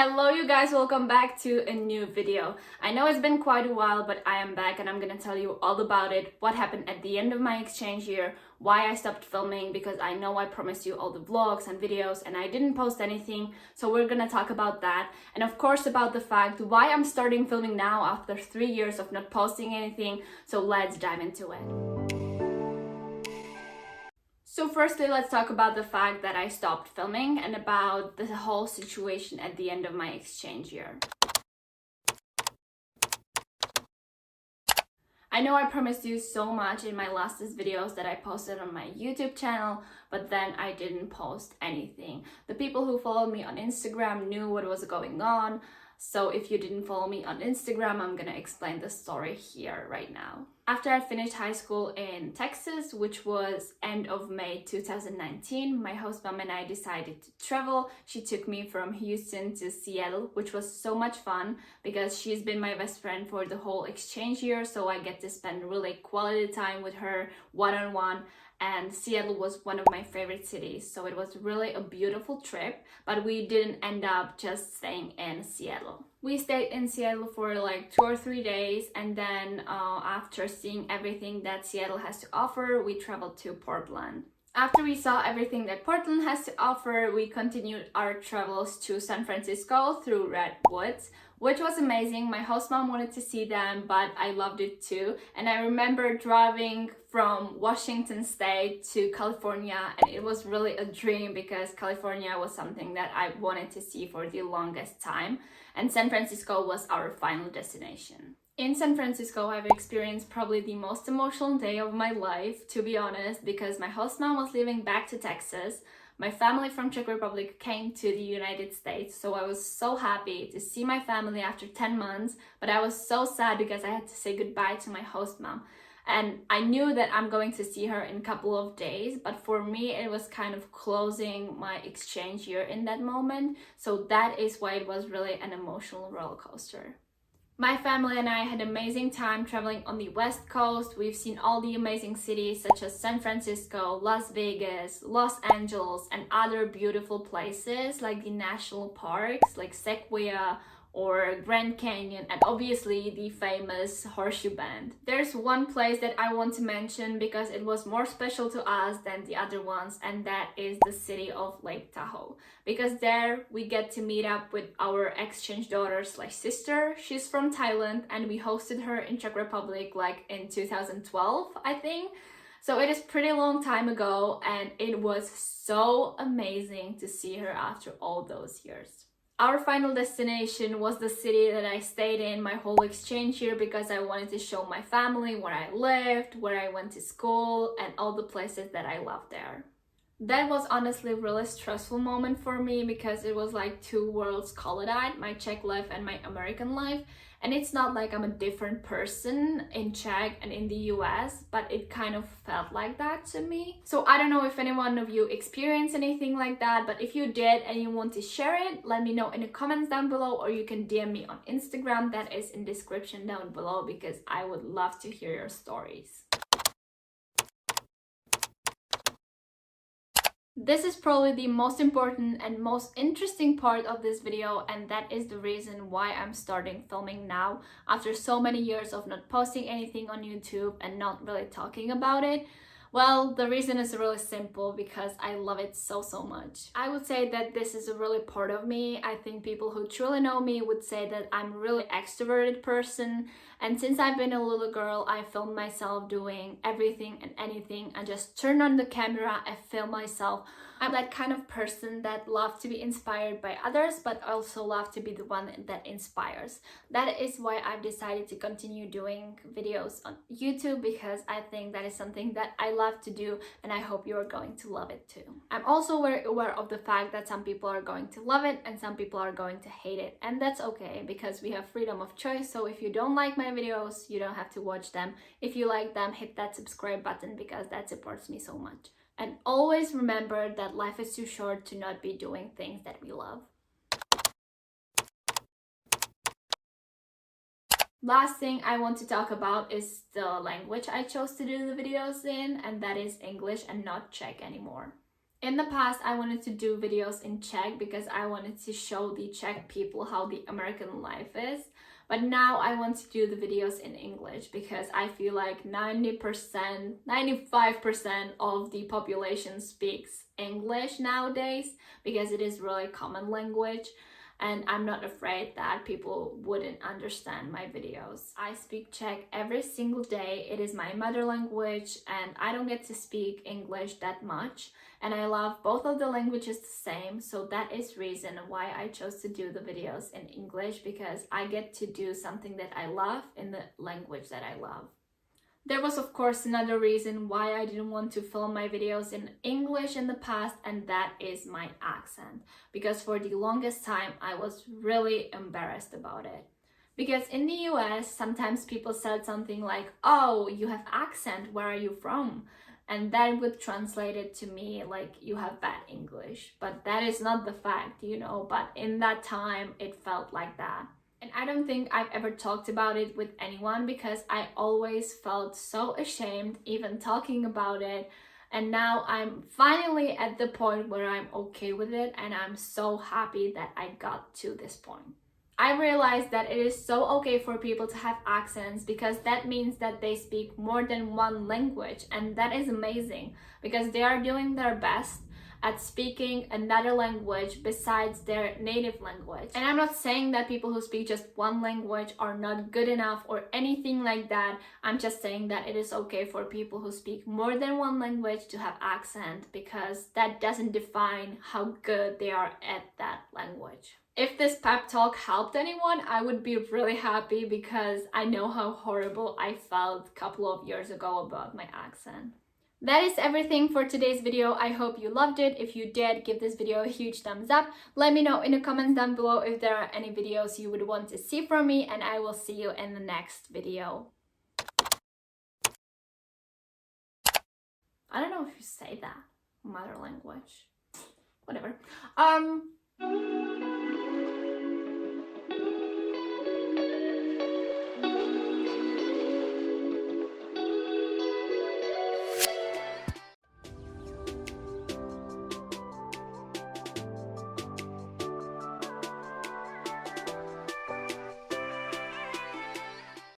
Hello you guys, welcome back to a new video. I know it's been quite a while, but I am back and I'm gonna tell you all about it, what happened at the end of my exchange year, why I stopped filming, because I know I promised you all the vlogs and videos and I didn't post anything, so we're gonna talk about that. And of course about the fact why I'm starting filming now after 3 years of not posting anything, so let's dive into it. So firstly, let's talk about the fact that I stopped filming and about the whole situation at the end of my exchange year. I know I promised you so much in my last videos that I posted on my YouTube channel, but then I didn't post anything. The people who followed me on Instagram knew what was going on, so if you didn't follow me on Instagram, I'm gonna explain the story here right now. After I finished high school in Texas, which was end of May 2019, my host mom and I decided to travel. She took me from Houston to Seattle, which was so much fun because she's been my best friend for the whole exchange year, so I get to spend really quality time with her one-on-one. And Seattle was one of my favorite cities, so it was really a beautiful trip, but we didn't end up just staying in Seattle. We stayed in Seattle for like 2 or 3 days, and then after seeing everything that Seattle has to offer, we traveled to Portland. After we saw everything that Portland has to offer, we continued our travels to San Francisco through Redwoods, which was amazing. My host mom wanted to see them, but I loved it too. And I remember driving from Washington State to California, and it was really a dream because California was something that I wanted to see for the longest time, and San Francisco was our final destination. In San Francisco, I've experienced probably the most emotional day of my life, to be honest, because my host mom was leaving back to Texas. My family from Czech Republic came to the United States, so I was so happy to see my family after 10 months, but I was so sad because I had to say goodbye to my host mom. And I knew that I'm going to see her in a couple of days, but for me it was kind of closing my exchange year in that moment, so that is why it was really an emotional roller coaster. My family and I had an amazing time traveling on the West Coast. We've seen all the amazing cities such as San Francisco, Las Vegas, Los Angeles, and other beautiful places like the national parks like Sequoia or Grand Canyon, and obviously the famous Horseshoe Bend. There's one place that I want to mention because it was more special to us than the other ones, and that is the city of Lake Tahoe. Because there we get to meet up with our exchange daughter/sister. She's from Thailand, and we hosted her in Czech Republic like in 2012, I think. So it is pretty long time ago, and it was so amazing to see her after all those years. Our final destination was the city that I stayed in my whole exchange year because I wanted to show my family where I lived, where I went to school, and all the places that I loved there. That was honestly a really stressful moment for me because it was like two worlds collided, my Czech life and my American life. And it's not like I'm a different person in Czech and in the US, but it kind of felt like that to me. So I don't know if any one of you experienced anything like that, but if you did and you want to share it, let me know in the comments down below, or you can DM me on Instagram. That is in the description down below because I would love to hear your stories. This is probably the most important and most interesting part of this video, and that is the reason why I'm starting filming now after so many years of not posting anything on YouTube and not really talking about it. Well, the reason is really simple, because I love it so much. I would say that this is a really part of me. I think people who truly know me would say that I'm a really extroverted person, and since I've been a little girl, I filmed myself doing everything and anything. I just turn on the camera and film myself. I'm that kind of person that loves to be inspired by others, but also love to be the one that inspires. That is why I've decided to continue doing videos on YouTube, because I think that is something that I love to do, and I hope you are going to love it too. I'm also very aware of the fact that some people are going to love it and some people are going to hate it, and that's okay because we have freedom of choice. So if you don't like my videos, you don't have to watch them. If you like them, hit that subscribe button because that supports me so much. And always remember that life is too short to not be doing things that we love. Last thing I want to talk about is the language I chose to do the videos in, and that is English and not Czech anymore. In the past, I wanted to do videos in Czech because I wanted to show the Czech people how the American life is. But now I want to do the videos in English because I feel like 90%, 95% of the population speaks English nowadays because it is really common language. And I'm not afraid that people wouldn't understand my videos. I speak Czech every single day. It is my mother language and I don't get to speak English that much. And I love both of the languages the same, so that is reason why I chose to do the videos in English, because I get to do something that I love in the language that I love. There was of course another reason why I didn't want to film my videos in English in the past, and that is my accent. Because for the longest time I was really embarrassed about it. Because in the US, sometimes people said something like, "Oh, you have accent, where are you from?" And that would translate it to me like, "You have bad English." But that is not the fact, you know, but in that time it felt like that. And I don't think I've ever talked about it with anyone because I always felt so ashamed even talking about it. And now I'm finally at the point where I'm okay with it, and I'm so happy that I got to this point. I realized that it is so okay for people to have accents because that means that they speak more than one language, and that is amazing because they are doing their best at speaking another language besides their native language. And I'm not saying that people who speak just one language are not good enough or anything like that. I'm just saying that it is okay for people who speak more than one language to have accent, because that doesn't define how good they are at that language. If this pep talk helped anyone, I would be really happy because I know how horrible I felt a couple of years ago about my accent. That is everything for today's video. I hope you loved it. If you did, give this video a huge thumbs up. Let me know in the comments down below if there are any videos you would want to see from me, and I will see you in the next video. I don't know if you say that, mother language. Whatever.